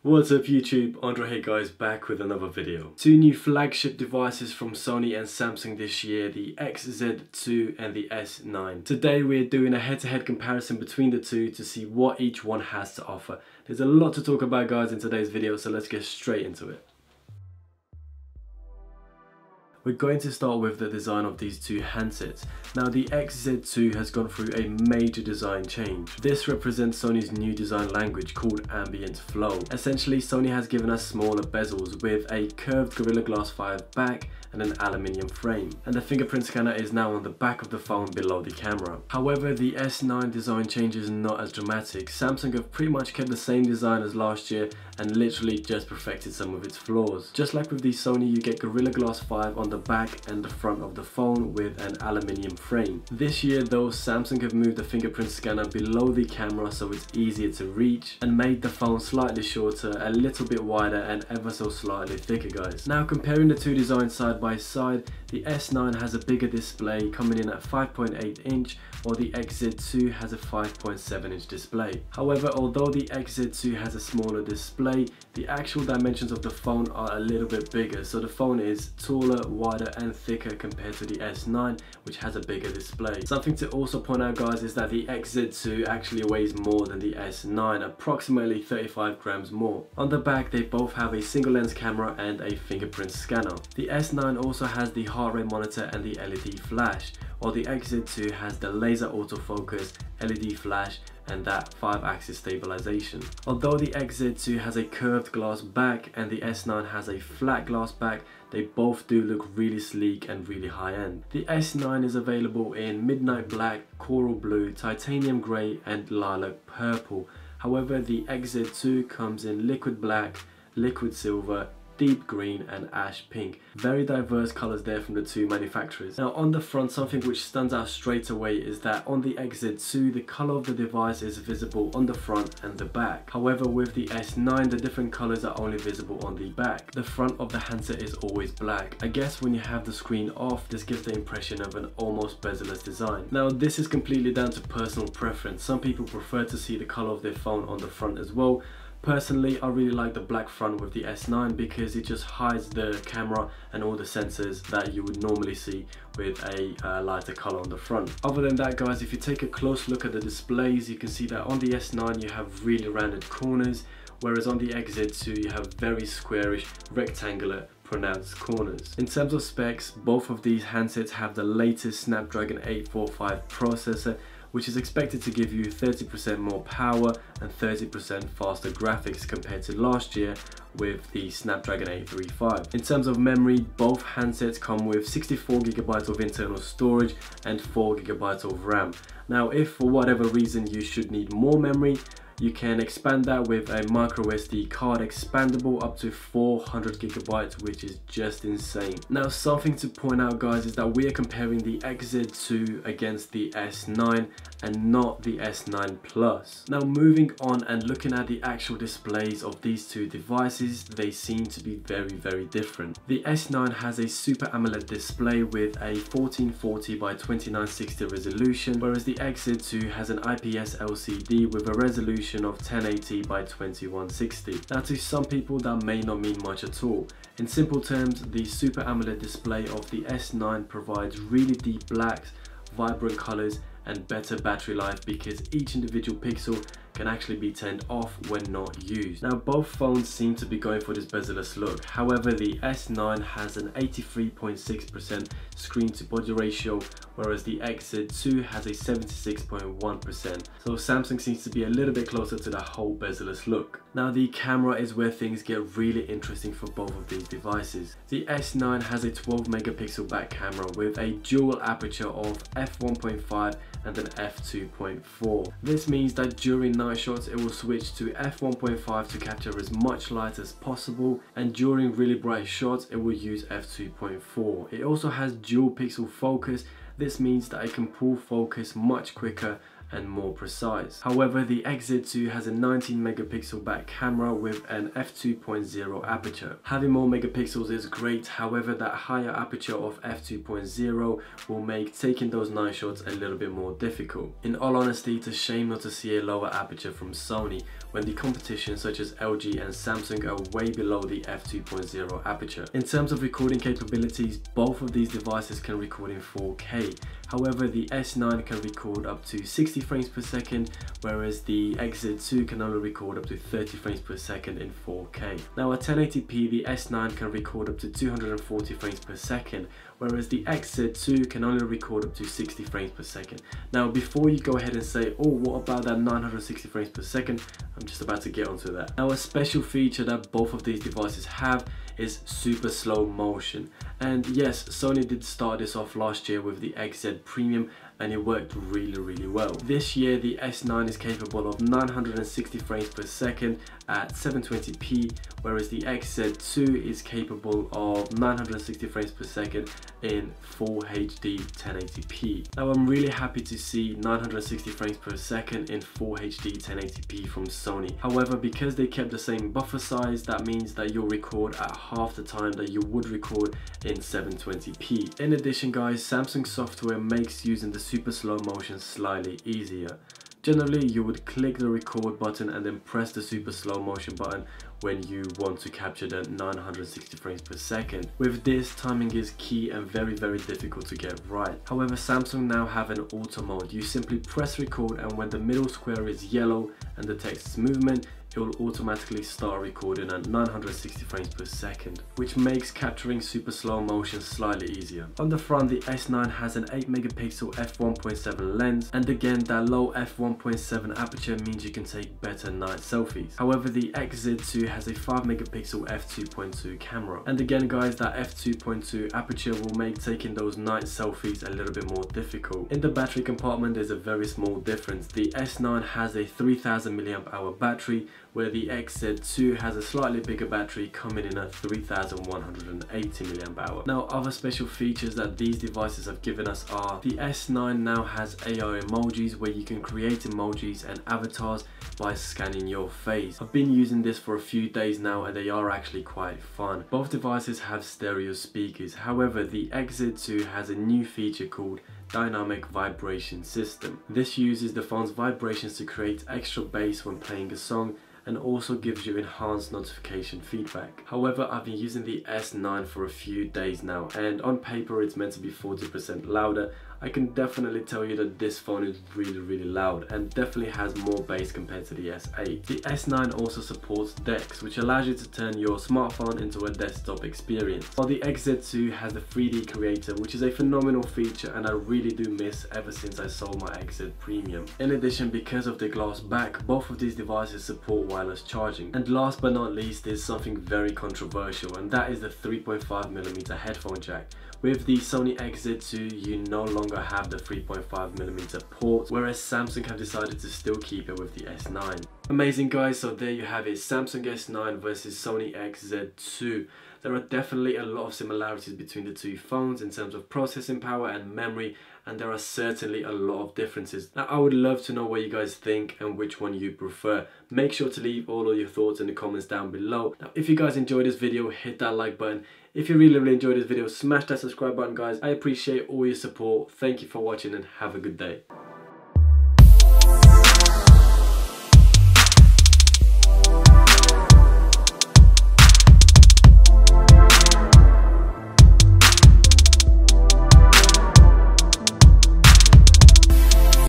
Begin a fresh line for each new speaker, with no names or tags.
What's up YouTube, Andre here guys, back with another video. Two new flagship devices from Sony and Samsung this year, the XZ2 and the S9. Today we're doing a head-to-head comparison between the two to see what each one has to offer. There's a lot to talk about guys in today's video, so let's get straight into it. We're going to start with the design of these two handsets. Now the XZ2 has gone through a major design change. This represents Sony's new design language called Ambient Flow. Essentially, Sony has given us smaller bezels with a curved Gorilla Glass 5 back and an aluminium frame. And the fingerprint scanner is now on the back of the phone below the camera. However, the S9 design change is not as dramatic. Samsung have pretty much kept the same design as last year and literally just perfected some of its flaws. Just like with the Sony, you get Gorilla Glass 5 on the back and the front of the phone with an aluminium frame. This year though, Samsung have moved the fingerprint scanner below the camera so it's easier to reach and made the phone slightly shorter, a little bit wider and ever so slightly thicker guys. Now comparing the two designs side by side, the S9 has a bigger display coming in at 5.8 inch while the XZ2 has a 5.7 inch display. However, although the XZ2 has a smaller display, the actual dimensions of the phone are a little bit bigger, so the phone is taller, wider and thicker compared to the S9, which has a bigger display. Something to also point out guys is that the XZ2 actually weighs more than the S9, approximately 35 grams more. On the back they both have a single lens camera and a fingerprint scanner. The S9 also has the heart rate monitor and the LED flash, while the XZ2 has the laser autofocus, LED flash and that 5-axis stabilization. Although the XZ2 has a curved glass back and the S9 has a flat glass back, they both do look really sleek and really high-end. The S9 is available in midnight black, coral blue, titanium grey and lilac purple. However, the XZ2 comes in liquid black, liquid silver, deep green and ash pink. Very diverse colours there from the two manufacturers. Now on the front, something which stands out straight away is that on the XZ2 the colour of the device is visible on the front and the back. However, with the S9 the different colours are only visible on the back. The front of the handset is always black. I guess when you have the screen off, this gives the impression of an almost bezel-less design. Now this is completely down to personal preference. Some people prefer to see the colour of their phone on the front as well. Personally, I really like the black front with the S9 because it just hides the camera and all the sensors that you would normally see with a lighter color on the front. Other than that guys, if you take a close look at the displays, you can see that on the S9 you have really rounded corners, whereas on the XZ2 you have very squarish, rectangular, pronounced corners. In terms of specs, both of these handsets have the latest Snapdragon 845 processor, which is expected to give you 30% more power and 30% faster graphics compared to last year with the Snapdragon 835. In terms of memory, both handsets come with 64GB of internal storage and 4GB of RAM. Now if for whatever reason you should need more memory, you can expand that with a micro SD card expandable up to 400GB, which is just insane. Now something to point out guys is that we are comparing the XZ2 against the S9 and not the S9 Plus. Now moving on and looking at the actual displays of these two devices, they seem to be very different. The S9 has a Super AMOLED display with a 1440 by 2960 resolution, whereas the XZ2 has an IPS LCD with a resolution of 1080 by 2160. Now to some people that may not mean much at all. In simple terms, the Super AMOLED display of the S9 provides really deep blacks, vibrant colors and better battery life because each individual pixel can actually be turned off when not used. Now both phones seem to be going for this bezel-less look. However, the S9 has an 83.6% screen to body ratio, whereas the XZ2 has a 76.1%. So Samsung seems to be a little bit closer to that whole bezel-less look. Now the camera is where things get really interesting for both of these devices. The S9 has a 12 megapixel back camera with a dual aperture of f1.5 and an f2.4. This means that during night shots it will switch to f1.5 to capture as much light as possible, and during really bright shots it will use f2.4. It also has dual pixel focus. This means that it can pull focus much quicker and more precise. However, the XZ2 has a 19 megapixel back camera with an f2.0 aperture. Having more megapixels is great, however that higher aperture of f2.0 will make taking those night shots a little bit more difficult. In all honesty, it's a shame not to see a lower aperture from Sony, when the competition such as LG and Samsung are way below the f2.0 aperture. In terms of recording capabilities, both of these devices can record in 4K. However, the S9 can record up to 60 frames per second, whereas the XZ2 can only record up to 30 frames per second in 4K. Now at 1080p, the S9 can record up to 240 frames per second, whereas the XZ2 can only record up to 60 frames per second. Now before you go ahead and say, oh, what about that 960 frames per second? I'm just about to get onto that. Now a special feature that both of these devices have is super slow motion. And yes, Sony did start this off last year with the XZ Premium, and it worked really well. This year the S9 is capable of 960 frames per second at 720p, whereas the XZ2 is capable of 960 frames per second in Full HD 1080p. Now I'm really happy to see 960 frames per second in Full HD 1080p from Sony. However, because they kept the same buffer size, that means that you'll record at half the time that you would record in 720p. In addition guys, Samsung software makes using the super slow motion slightly easier. Generally, you would click the record button and then press the super slow motion button when you want to capture the 960 frames per second. With this, timing is key and very difficult to get right. However, Samsung now have an auto mode. You simply press record, and when the middle square is yellow and the text is movement, it will automatically start recording at 960 frames per second, which makes capturing super slow motion slightly easier. On the front, the S9 has an 8 megapixel f1.7 lens, and again that low f1.7 aperture means you can take better night selfies. However, the XZ2 has a 5 megapixel f2.2 camera, and again guys, that f2.2 aperture will make taking those night selfies a little bit more difficult. In the battery compartment, there's a very small difference. The S9 has a 3000 mAh battery, where the XZ2 has a slightly bigger battery coming in at 3180 mAh. Now other special features that these devices have given us are the S9 now has AI emojis, where you can create emojis and avatars by scanning your face. I've been using this for a few days now and they are actually quite fun. Both devices have stereo speakers. However, the XZ2 has a new feature called Dynamic Vibration System. This uses the phone's vibrations to create extra bass when playing a song, and also gives you enhanced notification feedback. However, I've been using the S9 for a few days now, and on paper it's meant to be 40% louder. I can definitely tell you that this phone is really loud and definitely has more bass compared to the S8. The S9 also supports DeX, which allows you to turn your smartphone into a desktop experience, while the XZ2 has the 3D Creator, which is a phenomenal feature and I really do miss ever since I sold my XZ Premium. In addition, because of the glass back, both of these devices support wireless charging. And last but not least is something very controversial, and that is the 3.5mm headphone jack. With the Sony XZ2, you no longer have the 3.5mm port, whereas Samsung have decided to still keep it with the S9. Amazing guys, so there you have it, Samsung S9 versus Sony XZ2. There are definitely a lot of similarities between the two phones in terms of processing power and memory, and there are certainly a lot of differences. Now I would love to know what you guys think and which one you prefer. Make sure to leave all of your thoughts in the comments down below. Now if you guys enjoyed this video, hit that like button. If you really enjoyed this video, smash that subscribe button guys. I appreciate all your support. Thank you for watching and have a good day.